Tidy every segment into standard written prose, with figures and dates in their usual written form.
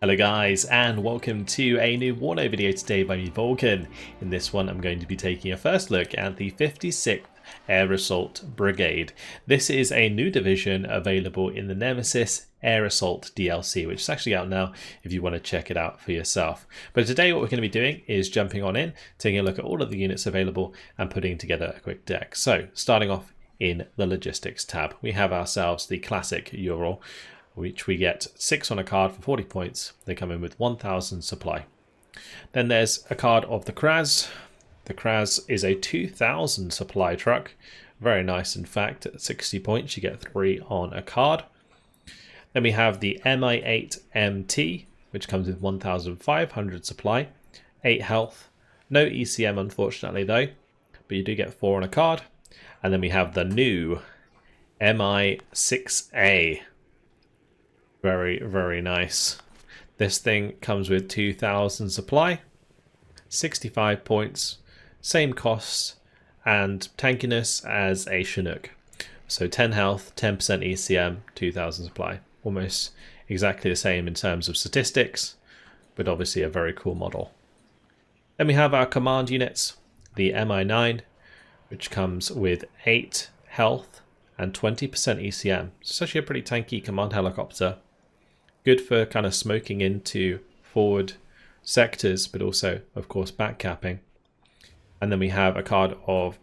Hello guys, and welcome to a new WARNO video today by me, Vulcan. In this one I'm going to be taking a first look at the 56th Air Assault Brigade. This is a new division available in the Nemesis Air Assault DLC, which is actually out now if you want to check it out for yourself. But today what we're going to be doing is jumping on in, taking a look at all of the units available and putting together a quick deck. So starting off in the Logistics tab, we have ourselves the classic Ural, which we get 6 on a card for 40 points. They come in with 1000 supply. Then there's a card of the Kraz. The Kraz is a 2000 supply truck. Very nice, in fact. At 60 points, you get 3 on a card. Then we have the MI8 MT, which comes with 1500 supply, 8 health. No ECM, unfortunately, though, but you do get 4 on a card. And then we have the new MI6A. Very, very nice. This thing comes with 2000 supply, 65 points, same cost and tankiness as a Chinook. So 10 health, 10% ECM, 2000 supply. Almost exactly the same in terms of statistics, but obviously a very cool model. Then we have our command units, the MI9, which comes with 8 health and 20% ECM. It's actually a pretty tanky command helicopter. Good for kind of smoking into forward sectors, but also, of course, backcapping. And then we have a card of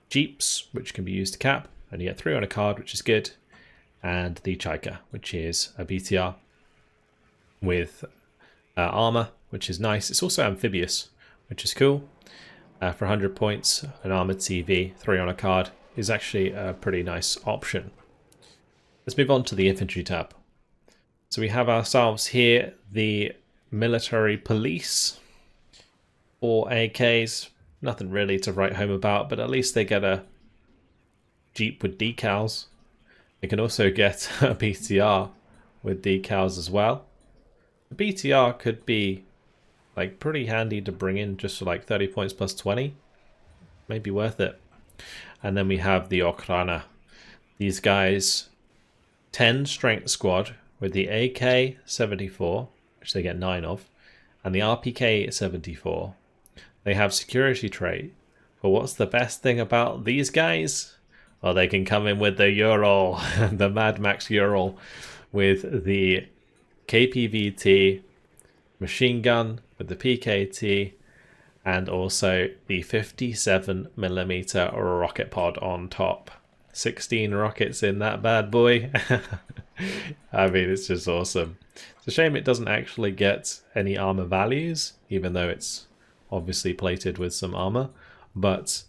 Jeeps, which can be used to cap, and you get 3 on a card, which is good. And the Chaika, which is a BTR with armor, which is nice. It's also amphibious, which is cool. For 100 points, an armored CV, 3 on a card, is actually a pretty nice option. Let's move on to the infantry tab. So we have ourselves here the military police, 4 AKs, nothing really to write home about, but at least they get a Jeep with decals. They can also get a BTR with decals as well. The BTR could be like pretty handy to bring in just for like 30 points plus 20. Maybe worth it. And then we have the Okhrana. These guys, 10 strength squad, with the AK-74, which they get 9 of, and the RPK-74. They have security trait. But what's the best thing about these guys? Well, they can come in with the Ural, the Mad Max Ural, with the KPVT machine gun, with the PKT, and also the 57mm rocket pod on top. 16 rockets in that bad boy. I mean, it's just awesome. It's a shame it doesn't actually get any armor values, even though it's obviously plated with some armor. But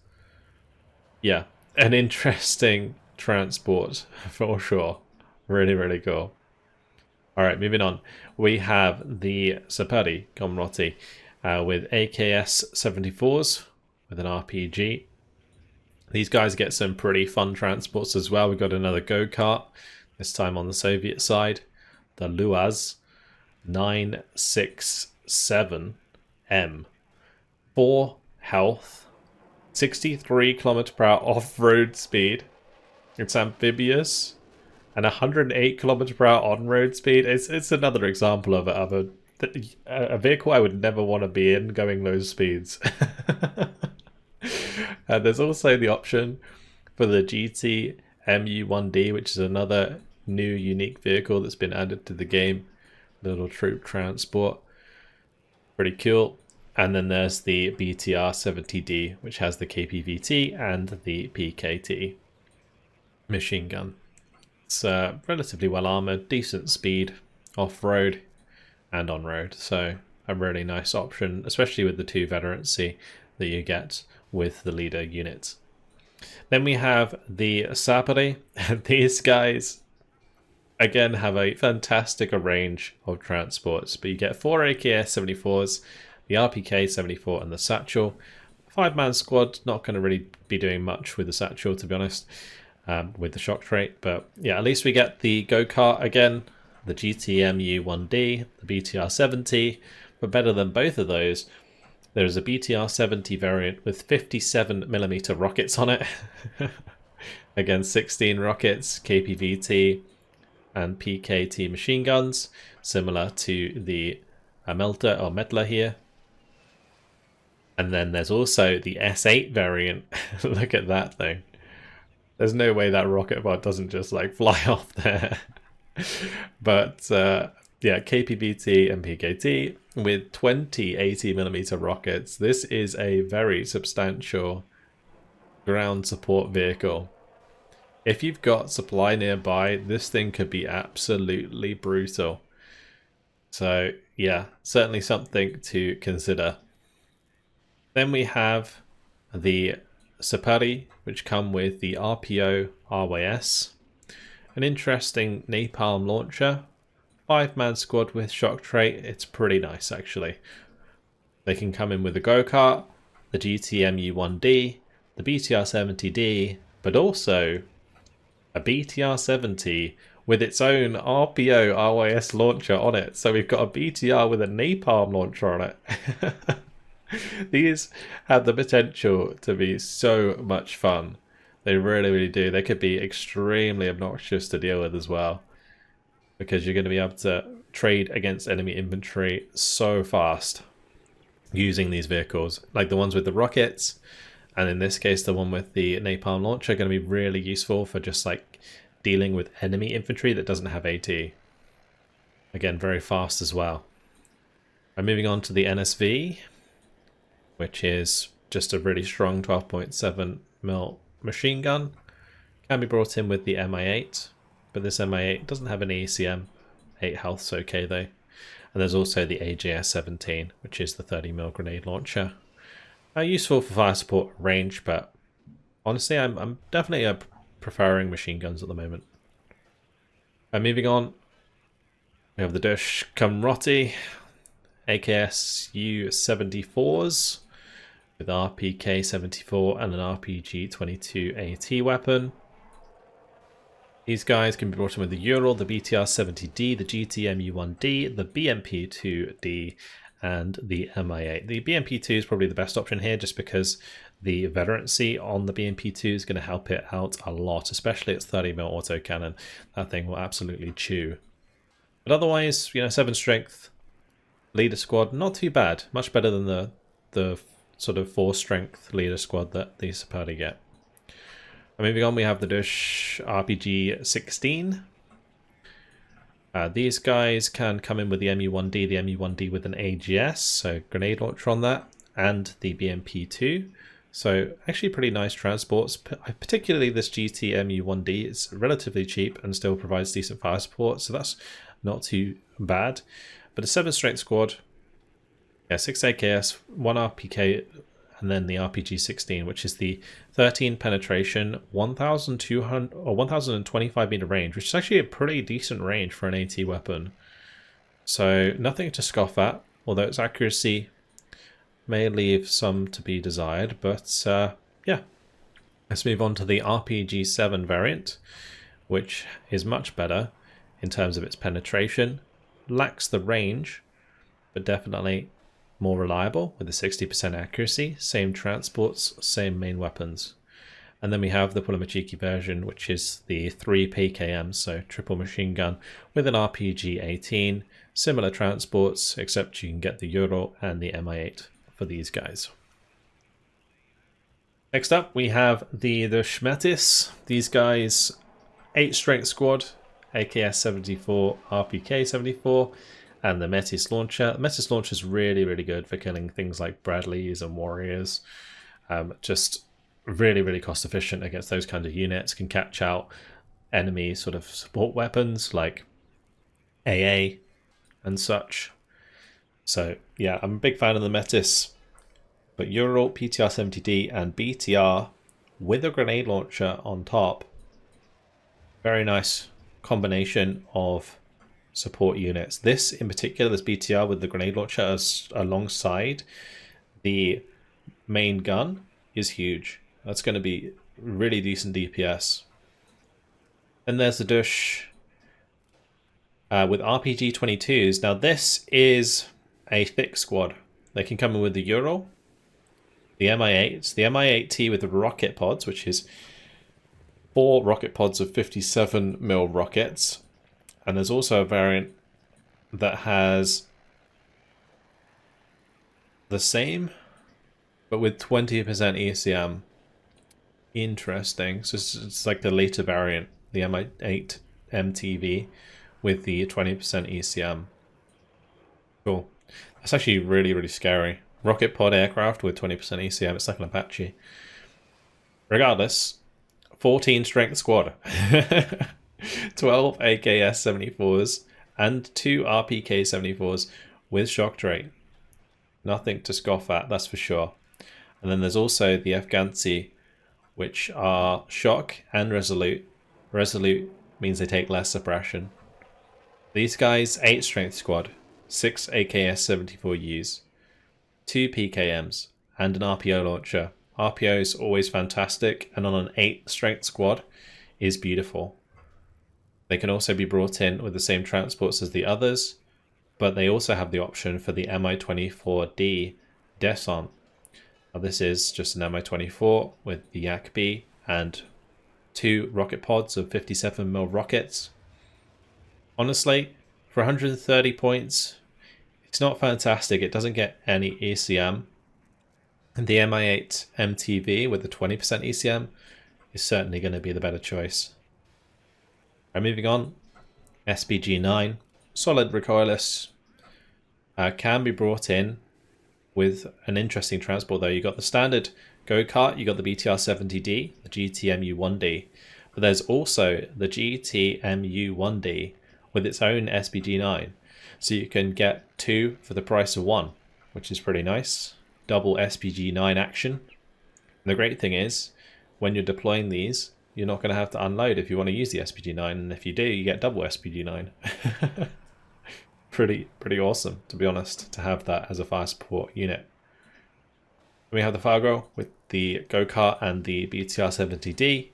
yeah, an interesting transport for sure. Really, really cool. Alright, moving on. We have the Sapari Komroti with AKS-74s with an RPG. These guys get some pretty fun transports as well. We've got another go-kart, this time on the Soviet side. The Luaz 967M. 4 health, 63 km/h off-road speed. It's amphibious, and 108 km/h on-road speed. It's another example of a vehicle I would never want to be in going those speeds. There's also the option for the GT MU1D, which is another new unique vehicle that's been added to the game. Little troop transport. Pretty cool. And then there's the BTR-70D, which has the KPVT and the PKT machine gun. It's relatively well armored, decent speed, off-road and on-road. So a really nice option, especially with the 2 veterancy that you get with the leader unit. Then we have the Sapari. These guys again have a fantastic range of transports, but you get 4 AKS-74s, the RPK-74 and the Satchel. 5-man squad, not going to really be doing much with the Satchel, to be honest, with the shock trait. But yeah, at least we get the go-kart again, the GTMU1D, the BTR-70, but better than both of those, there is a BTR-70 variant with 57mm rockets on it. Again, 16 rockets, KPVT, and PKT machine guns, similar to the Melter or Medler here. And then there's also the S8 variant. Look at that thing. There's no way that rocket pod doesn't just like fly off there. But yeah, KPBT and PKT with 20 80mm rockets. This is a very substantial ground support vehicle. If you've got supply nearby, this thing could be absolutely brutal. So yeah, certainly something to consider. Then we have the Sapari, which come with the RPO RYS. An interesting napalm launcher. 5-man squad with shock trait. It's pretty nice actually. They can come in with a go-kart, the GTMU-1D, the BTR-70D, but also a BTR-70 with its own RPO RYS launcher on it. So we've got a BTR with a napalm launcher on it. These have the potential to be so much fun. They really, really do. They could be extremely obnoxious to deal with as well, because you're going to be able to trade against enemy infantry so fast using these vehicles. Like the ones with the rockets, and in this case the one with the napalm launcher, are going to be really useful for just like dealing with enemy infantry that doesn't have AT. Again, very fast as well. I'm moving on to the NSV, which is just a really strong 12.7mm machine gun. Can be brought in with the MI8, but this MI8 doesn't have any ECM. 8 health's okay though. And there's also the AJS-17, which is the 30mm grenade launcher. Useful for fire support range, but honestly I'm definitely preferring machine guns at the moment. Moving on, we have the Dush Kamroti AKS U-74s with RPK-74 and an RPG-22 AT weapon. These guys can be brought in with the Ural, the BTR-70D, the GTMU-1D, the BMP-2D, and the MI8. The BMP-2 is probably the best option here, just because the veterancy on the BMP-2 is going to help it out a lot, especially its 30mm autocannon. That thing will absolutely chew. But otherwise, you know, 7 strength leader squad, not too bad. Much better than the sort of 4 strength leader squad that the Sapari get. Moving on, we have the Dush RPG-16. These guys can come in with the MU-1D, the MU-1D with an AGS, so grenade launcher on that, and the BMP-2. So actually pretty nice transports, particularly this GT-MU-1D. It's relatively cheap and still provides decent fire support, so that's not too bad. But a 7 strength squad, yeah, 6 AKS, 1 RPK, and then the RPG-16, which is the 13 penetration, 1,200 or 1,025 meter range, which is actually a pretty decent range for an AT weapon. So nothing to scoff at, although its accuracy may leave some to be desired. But yeah, let's move on to the RPG-7 variant, which is much better in terms of its penetration. Lacks the range, but definitely more reliable with a 60% accuracy, same transports, same main weapons. And then we have the Pulamachiki version, which is the 3 PKM, so triple machine gun with an RPG-18, similar transports, except you can get the Ural and the MI8 for these guys. Next up, we have the Shmetis. These guys, 8 strength squad, AKS-74, RPK-74, and the Metis launcher. The Metis launcher is really, really good for killing things like Bradleys and Warriors. Just really, really cost efficient against those kind of units. Can catch out enemy sort of support weapons like AA and such. So yeah, I'm a big fan of the Metis. But Ural, PTR-70D, and BTR with a grenade launcher on top. Very nice combination of support units. This in particular, this BTR with the grenade launcher alongside the main gun is huge. That's going to be really decent DPS. And there's the Dush with RPG-22s. Now this is a thick squad. They can come in with the Ural, the MI8s, the MI8T with the rocket pods, which is 4 rocket pods of 57mm rockets, And there's also a variant that has the same, but with 20% ECM. Interesting. So it's like the later variant, the Mi-8 MTV with the 20% ECM. Cool. That's actually really, really scary. Rocket pod aircraft with 20% ECM. It's like an Apache. Regardless, 14 strength squad, 12 AKS-74s, and 2 RPK-74s with shock trait. Nothing to scoff at, that's for sure. And then there's also the Afghansi, which are shock and resolute. Resolute means they take less suppression. These guys, 8 strength squad, 6 AKS-74Us, 2 PKMs, and an RPO launcher. RPO is always fantastic, and on an 8 strength squad is beautiful. They can also be brought in with the same transports as the others, but they also have the option for the Mi-24D descent. Now this is just an Mi-24 with the Yak-B and 2 rocket pods of 57mm rockets. Honestly, for 130 points, it's not fantastic. It doesn't get any ECM. And the Mi-8 MTV with the 20% ECM is certainly going to be the better choice. Right, moving on, SPG-9, solid recoilless, can be brought in with an interesting transport though. You got the standard go-kart, you got the BTR-70D, the GTMU-1D, but there's also the GTMU-1D with its own SPG-9. So you can get 2 for the price of 1, which is pretty nice. Double SPG-9 action. And the great thing is, when you're deploying these, you're not going to have to unload if you want to use the SPG-9, and if you do, you get double SPG-9. Pretty awesome, to be honest, to have that as a fire support unit. We have the Fargo with the go-kart and the BTR-70D,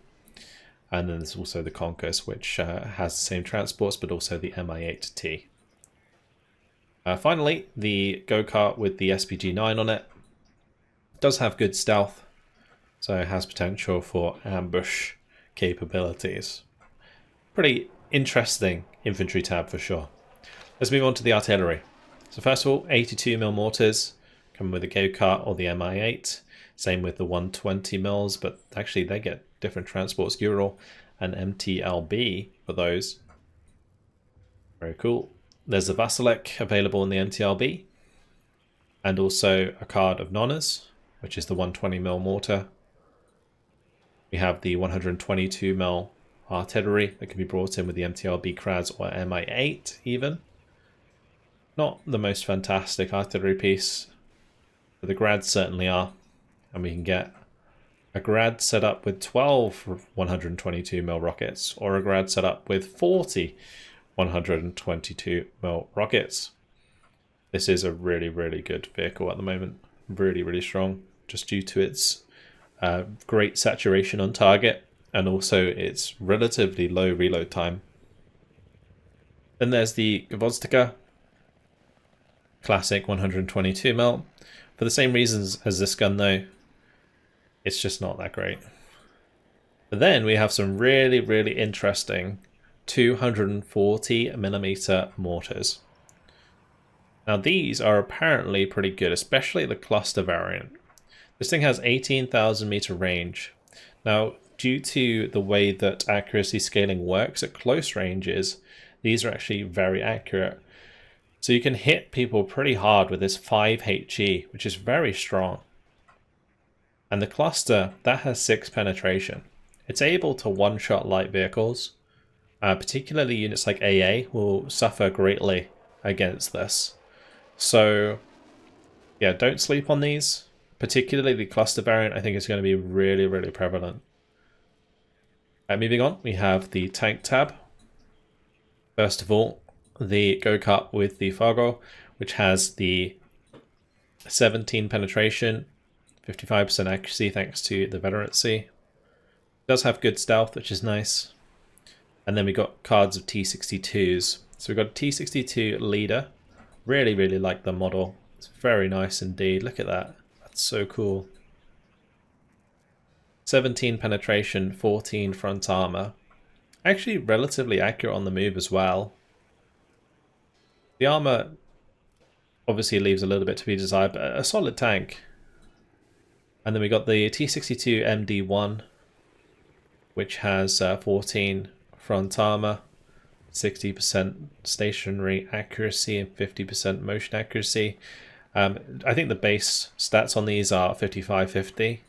and then there's also the Conquest, which has the same transports, but also the Mi-8T. Finally, the go-kart with the SPG-9 on it does have good stealth, so it has potential for ambush capabilities. Pretty interesting infantry tab for sure. Let's move on to the artillery. So first of all, 82mm mortars come with the go-kart or the Mi-8. Same with the 120mm, but actually they get different transports, Ural and MTLB for those. Very cool. There's the Vasilek available in the MTLB, and also a card of Nonnas, which is the 120mm mortar. We have the 122mm artillery that can be brought in with the MTLB Kraz or Mi-8 even. Not the most fantastic artillery piece, but the Grads certainly are. And we can get a Grad set up with 12 122mm rockets, or a Grad set up with 40 122mm rockets. This is a really, really good vehicle at the moment. Really, really strong, just due to its great saturation on target and also its relatively low reload time. Then there's the Gvozdika, classic 122mm. For the same reasons as this gun though, it's just not that great. But then we have some really, really interesting 240mm mortars. Now these are apparently pretty good, especially the cluster variant. This thing has 18,000 meter range. Now, due to the way that accuracy scaling works at close ranges, these are actually very accurate. So you can hit people pretty hard with this 5HE, which is very strong. And the cluster, that has 6 penetration. It's able to one-shot light vehicles. Particularly units like AA will suffer greatly against this. So, yeah, don't sleep on these. Particularly the cluster variant, I think is going to be really, really prevalent. Moving on, we have the tank tab. First of all, the go-kart with the Fargo, which has the 17 penetration, 55% accuracy thanks to the veterancy. It does have good stealth, which is nice. And then we got cards of T62s. So we've got a T62 leader. Really, really like the model. It's very nice indeed. Look at that. That's so cool. 17 penetration, 14 front armor. Actually relatively accurate on the move as well. The armor obviously leaves a little bit to be desired, but a solid tank. And then we got the T62 MD1, which has 14 front armor, 60% stationary accuracy, and 50% motion accuracy. I think the base stats on these are 55-50.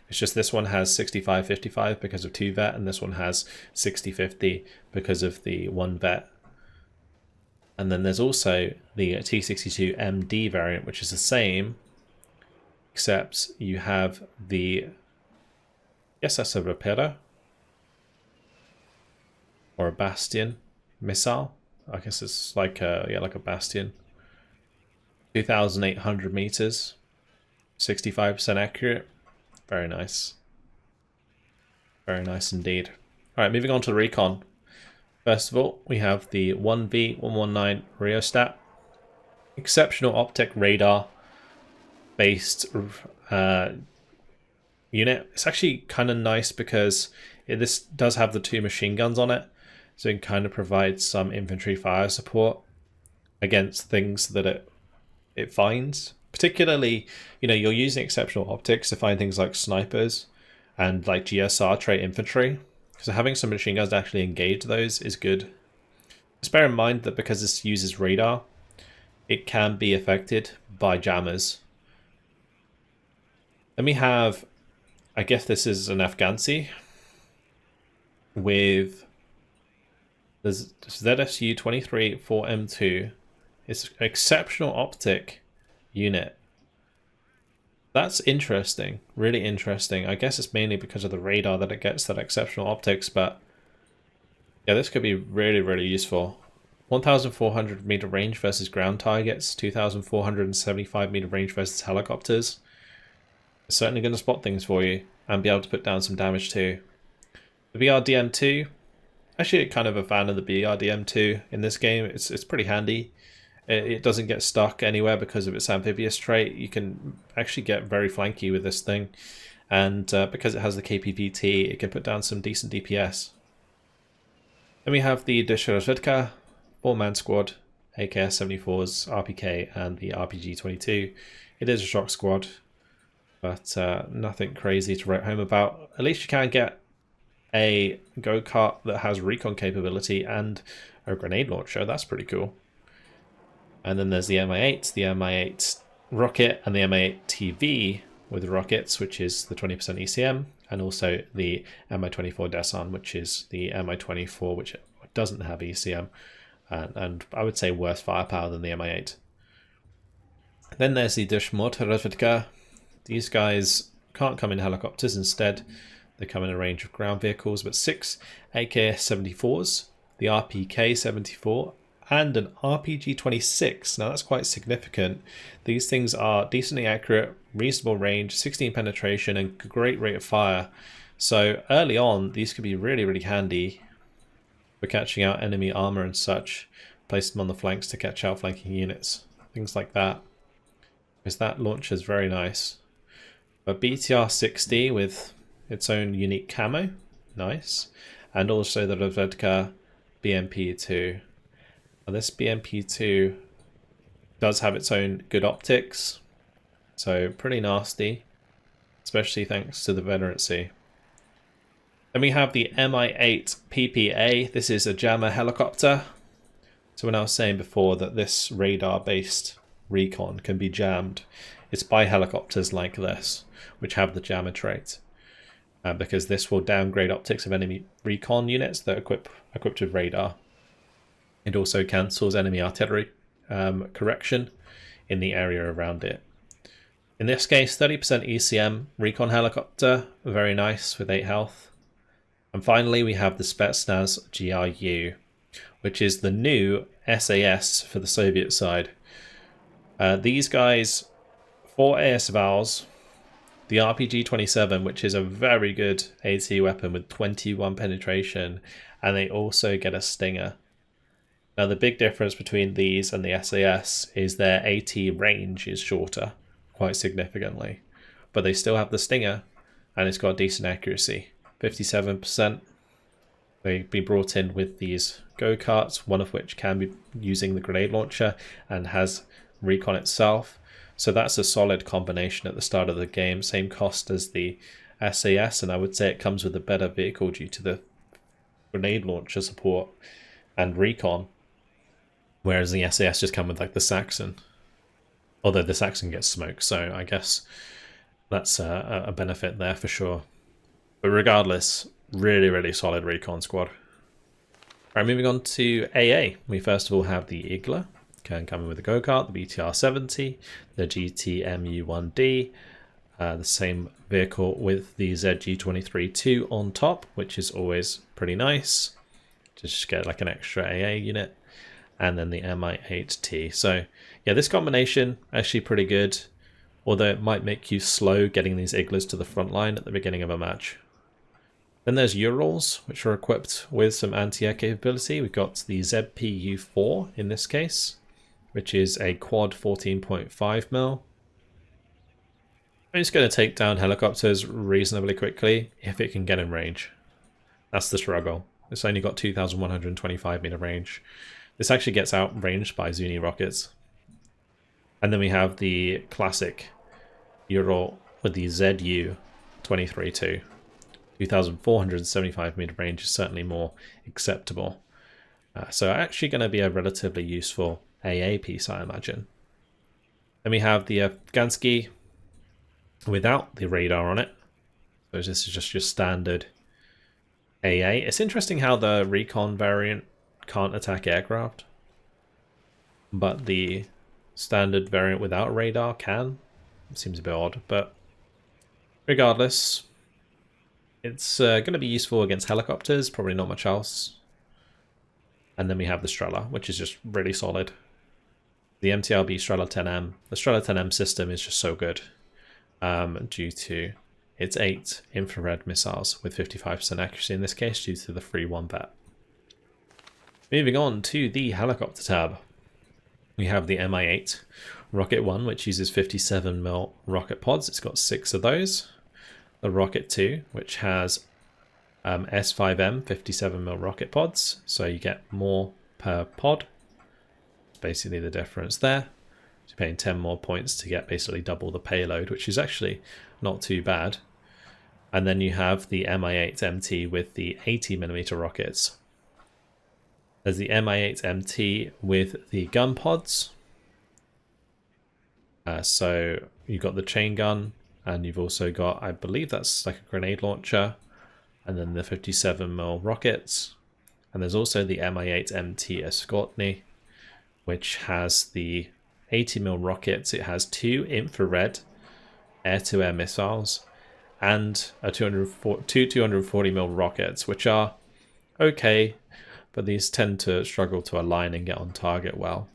It's just this one has 65-55 because of 2 vet, and this one has 60-50 because of the 1 vet. And then there's also the T62 MD variant, which is the same, except you have the, yes, that's a Rapira or a Bastion missile. I guess it's like a Bastion. 2,800 meters, 65% accurate. Very nice. Very nice indeed. All right, moving on to the Recon. First of all, we have the 1V119 rheostat. Exceptional optic radar based unit. It's actually kind of nice because this does have the 2 machine guns on it, so it can kind of provide some infantry fire support against things that it finds. Particularly, you're using exceptional optics to find things like snipers and like GSR trait infantry. So having some machine guns to actually engage those is good. Just bear in mind that because this uses radar, it can be affected by jammers. Then we have, I guess this is an Afghansi with the ZSU 23 4M2. It's an exceptional optic unit. That's interesting, really interesting. I guess it's mainly because of the radar that it gets that exceptional optics, but yeah, this could be really, really useful. 1,400 meter range versus ground targets, 2,475 meter range versus helicopters. It's certainly going to spot things for you and be able to put down some damage too. The BRDM2, actually kind of a fan of the BRDM2 in this game. It's pretty handy. It doesn't get stuck anywhere because of its amphibious trait. You can actually get very flanky with this thing. And because it has the KPVT, it can put down some decent DPS. Then we have the Deshrazvedka 4-man squad, AKS-74s, RPK, and the RPG-22. It is a shock squad, but nothing crazy to write home about. At least you can get a go-kart that has recon capability and a grenade launcher. That's pretty cool. And then there's the Mi-8, the Mi-8 rocket, and the Mi-8 TV with rockets, which is the 20% ECM, and also the Mi-24 Desan, which is the Mi-24, which doesn't have ECM, and I would say worse firepower than the Mi-8. Then there's the Deshrazvedka. These guys can't come in helicopters, instead they come in a range of ground vehicles, but 6 AK-74s, the RPK-74, and an RPG-26. Now that's quite significant. These things are decently accurate, reasonable range, 16 penetration, and great rate of fire. So early on, these could be really, really handy for catching out enemy armor and such. Place them on the flanks to catch out flanking units, things like that. Because that launcher is very nice. A BTR-60 with its own unique camo, nice. And also the Razvedka BMP-2. Now this BMP-2 does have its own good optics, so pretty nasty, especially thanks to the veterancy. Then we have the Mi-8 PPA. This is a jammer helicopter. So when I was saying before that this radar-based recon can be jammed, it's by helicopters like this, which have the jammer trait. Because this will downgrade optics of enemy recon units that are equipped with radar. It also cancels enemy artillery correction in the area around it. In this case, 30% ECM recon helicopter, very nice with 8 health. And finally, we have the Spetsnaz GRU, which is the new SAS for the Soviet side. These guys, 4 AS vowels, the RPG-27, which is a very good AT weapon with 21 penetration, and they also get a Stinger. Now the big difference between these and the SAS is their AT range is shorter, quite significantly. But they still have the Stinger, and it's got decent accuracy, 57% They'd be brought in with these go-karts, one of which can be using the grenade launcher and has Recon itself. So that's a solid combination at the start of the game. Same cost as the SAS, and I would say it comes with a better vehicle due to the grenade launcher support and Recon. Whereas the SAS just come with like the Saxon. Although the Saxon gets smoked, so I guess that's a benefit there for sure. But regardless, really, really solid Recon squad. Alright, moving on to AA. We first of all have the Igla, coming with the go-kart, the BTR-70, the GTMU-1D, the same vehicle with the ZG-23-2 on top, which is always pretty nice. Just get like an extra AA unit. And then the Mi-8T. So yeah, this combination actually pretty good, although it might make you slow getting these Iglas to the front line at the beginning of a match. Then there's Urals, which are equipped with some anti-air capability. We've got the ZPU-4 in this case, which is a quad 14.5mm. It's going to take down helicopters reasonably quickly if it can get in range. That's the struggle. It's only got 2,125 meter range. This actually gets outranged by Zuni rockets. And then we have the classic Ural with the ZU-23-2. 2,475 meter range is certainly more acceptable. So actually going to be a relatively useful AA piece, I imagine. Then we have the Afghansky without the radar on it. So this is just your standard AA. It's interesting how the Recon variant can't attack aircraft, but the standard variant without radar can. It seems a bit odd, but regardless, it's going to be useful against helicopters, probably not much else. And then we have the Strela, which is just really solid. The MTRB Strela 10M. The Strela 10M system is just so good due to its 8 infrared missiles with 55% accuracy in this case due to the free 1-bet. Moving on to the helicopter tab. We have the Mi-8 Rocket 1, which uses 57mm rocket pods. It's got 6 of those. The Rocket 2, which has S5M 57mm rocket pods, so you get more per pod. It's basically the difference there. So you're paying 10 more points to get basically double the payload, which is actually not too bad. And then you have the Mi-8 MT with the 80mm rockets. There's the Mi-8 MT with the gun pods. So you've got the chain gun, and you've also got, I believe that's like a grenade launcher, and then the 57mm rockets. And there's also the Mi-8 MT Escortny, which has the 80mm rockets. It has 2 infrared air-to-air missiles and a 240mm rockets, which are okay, but these tend to struggle to align and get on target well.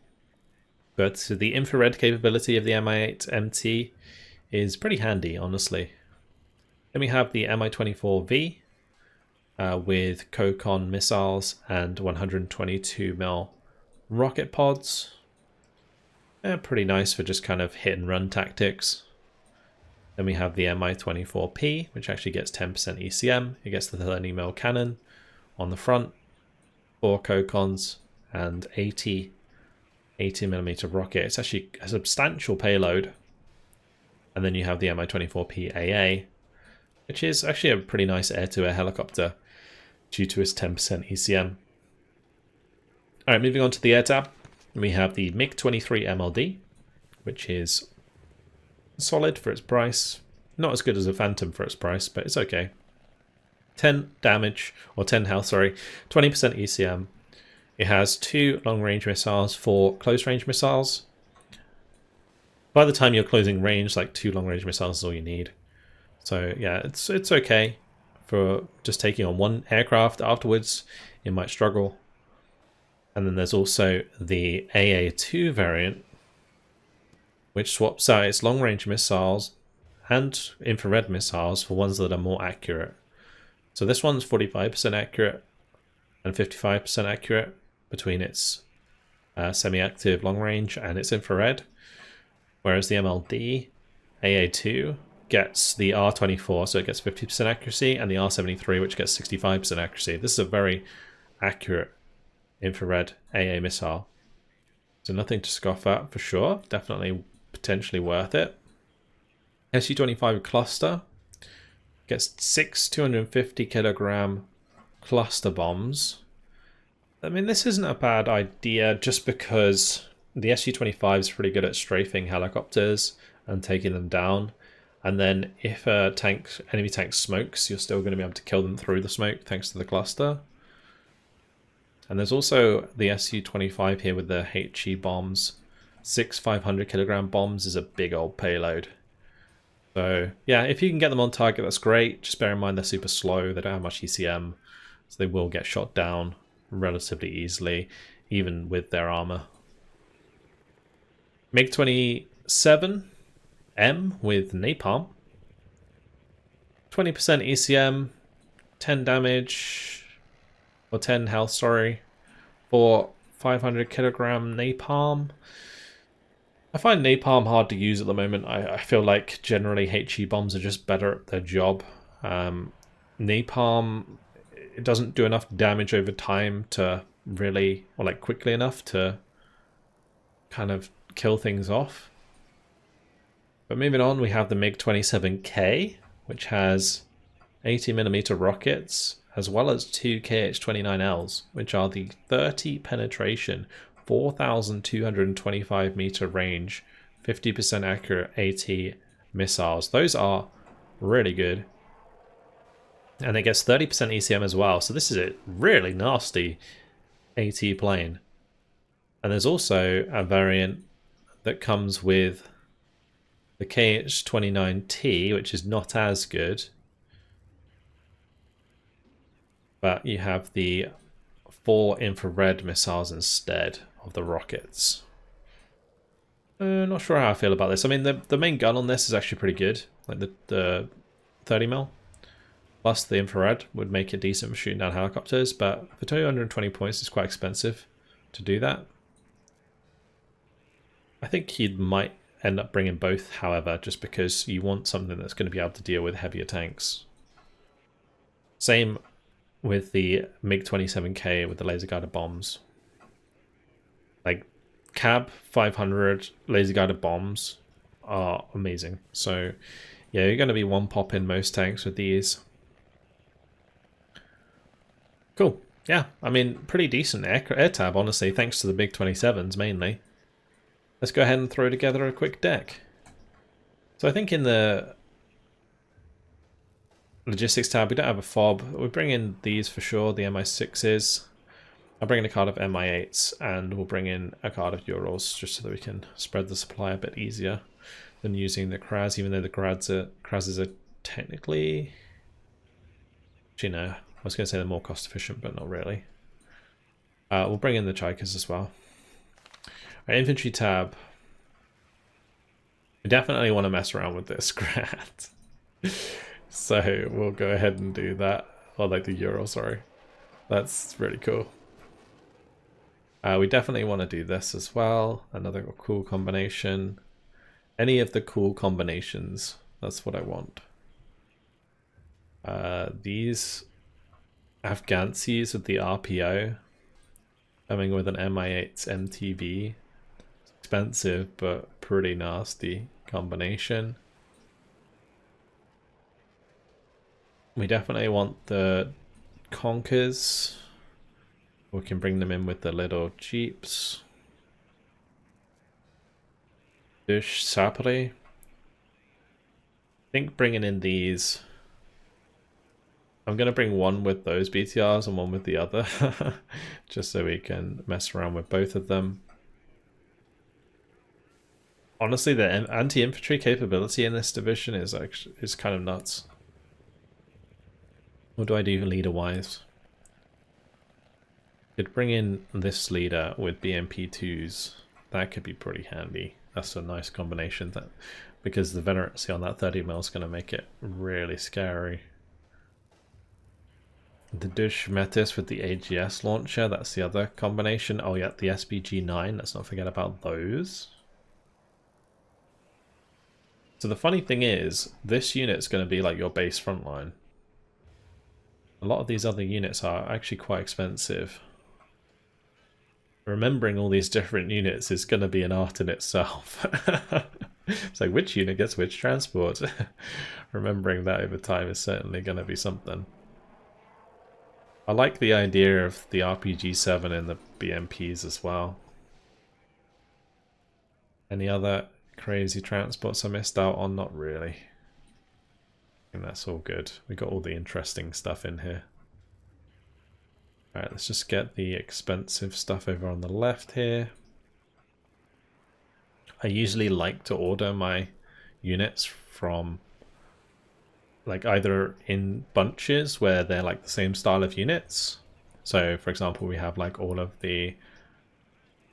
But the infrared capability of the Mi-8 MT is pretty handy, honestly. Then we have the Mi-24V with Kokon missiles and 122mm rocket pods. They're pretty nice for just kind of hit and run tactics. Then we have the Mi-24P, which actually gets 10% ECM. It gets the 30mm cannon on the front, 4 Kokons, and 80mm rocket. It's actually a substantial payload. And then you have the Mi-24P AA, which is actually a pretty nice air-to-air helicopter due to its 10% ECM. Alright, moving on to the air tab. We have the MiG-23 MLD, which is solid for its price. Not as good as a Phantom for its price, but it's okay. 10 damage, or 10 health, sorry, 20% ECM. It has 2 long-range missiles, 4 close-range missiles. By the time you're closing range, like 2 long-range missiles is all you need. So yeah, it's okay for just taking on 1 aircraft. Afterwards, it might struggle. And then there's also the AA2 variant, which swaps out its long-range missiles and infrared missiles for ones that are more accurate. So this one's 45% accurate and 55% accurate between its semi-active long-range and its infrared, whereas the MLD AA2 gets the R24, so it gets 50% accuracy, and the R73, which gets 65% accuracy. This is a very accurate infrared AA missile. So nothing to scoff at for sure. Definitely potentially worth it. Su-25 cluster gets 6 250 kilogram cluster bombs. I mean, this isn't a bad idea just because the Su-25 is pretty good at strafing helicopters and taking them down. And then if a enemy tank smokes, you're still going to be able to kill them through the smoke thanks to the cluster. And there's also the Su-25 here with the HE bombs. 6 500 kilogram bombs is a big old payload. So yeah, if you can get them on target, that's great. Just bear in mind they're super slow. They don't have much ECM, so they will get shot down relatively easily, even with their armor. MiG-27M with napalm. 20% ECM, 10 damage, or 10 health, sorry, for 500 kilogram napalm. I find napalm hard to use at the moment. I feel like generally HE bombs are just better at their job. Napalm, it doesn't do enough damage over time to really, or like quickly enough to kind of kill things off. But moving on, we have the MiG-27K, which has 80mm rockets, as well as 2 KH-29Ls, which are the 30 penetration, 4,225 meter range, 50% accurate AT missiles. Those are really good. And it gets 30% ECM as well, so this is a really nasty AT plane. And there's also a variant that comes with the KH-29T, which is not as good. But you have the 4 infrared missiles instead of the rockets. Not sure how I feel about this. I mean, the main gun on this is actually pretty good. Like the 30mm. Plus the infrared would make it decent for shooting down helicopters. But for 220 points, it's quite expensive to do that. I think you might end up bringing both, however, just because you want something that's going to be able to deal with heavier tanks. Same with the MiG-27K with the laser guided bombs. Like CAB 500 laser guided bombs are amazing. So yeah, you're going to be one pop in most tanks with these. Cool. Yeah, I mean, pretty decent air tab, honestly, thanks to the MiG-27s mainly. Let's go ahead and throw together a quick deck. So I think in the logistics tab, we don't have a fob. We'll bring in these for sure, the MI6s. I'll bring in a card of MI8s, and we'll bring in a card of Urals, just so that we can spread the supply a bit easier than using the Kraz, even though the Krazes are technically... Actually, no. I was going to say they're more cost efficient, but not really. We'll bring in the Chaikas as well. Our infantry tab. We definitely want to mess around with this grad. So we'll go ahead and do that. Or like the Ural, sorry. That's really cool. We definitely want to do this as well. Another cool combination. Any of the cool combinations. That's what I want. These Afghansis with the RPO. Coming with an MI8's MTV. Expensive, but pretty nasty combination. We definitely want the Conkers. We can bring them in with the little Jeeps. Dush Sapri. I think bringing in these... I'm going to bring one with those BTRs and one with the other. Just so we can mess around with both of them. Honestly, the anti-infantry capability in this division is kind of nuts. What do I do leader-wise? Could bring in this leader with BMP2s. That could be pretty handy. That's a nice combination, that because the veterancy on that 30mm is going to make it really scary. The Dush Metis with the AGS launcher, that's the other combination. Oh yeah, the SBG-9, let's not forget about those. So the funny thing is, this unit's going to be like your base front line. A lot of these other units are actually quite expensive. Remembering all these different units is going to be an art in itself. It's like, which unit gets which transport? Remembering that over time is certainly going to be something. I like the idea of the RPG-7 and the BMPs as well. Any other crazy transports I missed out on? Not really. I think that's all good. We got all the interesting stuff in here. Alright, let's just get the expensive stuff over on the left here. I usually like to order my units from like either in bunches where they're like the same style of units. So for example, we have like all of the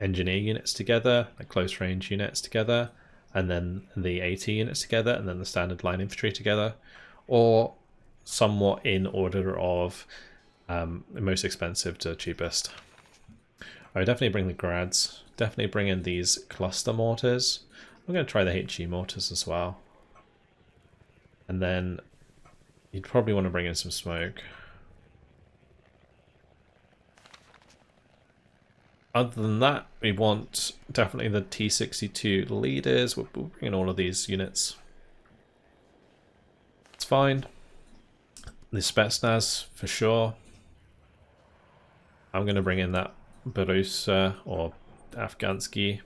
engineer units together, like close range units together, and then the AT units together, and then the standard line infantry together, or somewhat in order of most expensive to cheapest. I would definitely bring the grads, definitely bring in these cluster mortars. I'm going to try the HE mortars as well. And then you'd probably want to bring in some smoke. Other than that, we want definitely the T-62 leaders. We'll bring in all of these units. It's fine. The Spetsnaz for sure. I'm going to bring in that Barusa or Afghansky.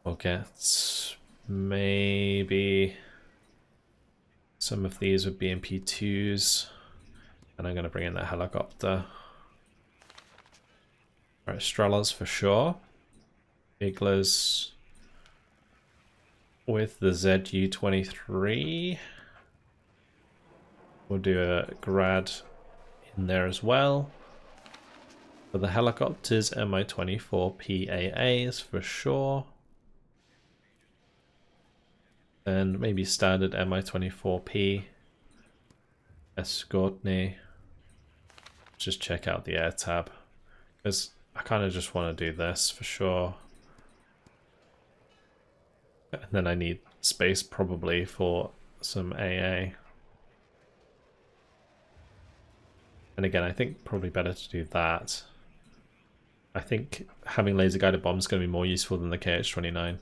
We'll get maybe some of these with BMP-2s. And I'm going to bring in that helicopter. Alright, Strellas for sure. Iglers with the ZU-23. We'll do a grad in there as well. For the helicopters, Mi-24 PAAs for sure. And maybe standard Mi-24P. Escortney. Just check out the air tab. Because I kind of just want to do this for sure. And then I need space probably for some AA. And again, I think probably better to do that. I think having laser guided bombs is going to be more useful than the KH-29.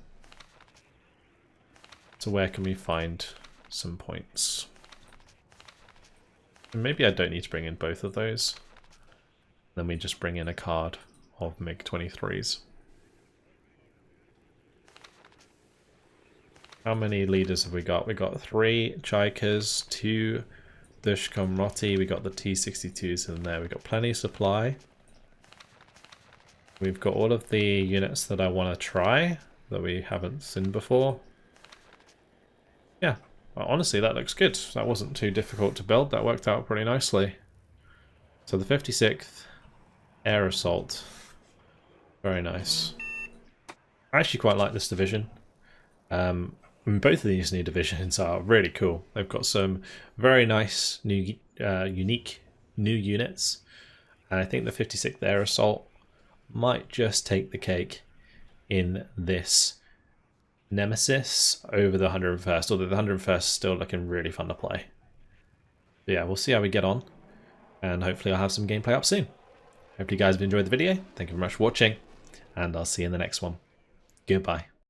So where can we find some points? And maybe I don't need to bring in both of those. Then we just bring in a card of MiG-23s. How many leaders have we got? We got 3 Chaikas, 2 Dushkomroti, we got the T-62s in there. We got plenty of supply. We've got all of the units that I want to try that we haven't seen before. Yeah, well, honestly that looks good. That wasn't too difficult to build. That worked out pretty nicely. So the 56th Air Assault. Very nice. I actually quite like this division. Both of these new divisions are really cool. They've got some very nice new, unique new units. And I think the 56th Air Assault might just take the cake in this Nemesis over the 101st, although the 101st is still looking really fun to play. But yeah, we'll see how we get on. And hopefully I'll have some gameplay up soon. Hope you guys have enjoyed the video. Thank you very much for watching. And I'll see you in the next one. Goodbye.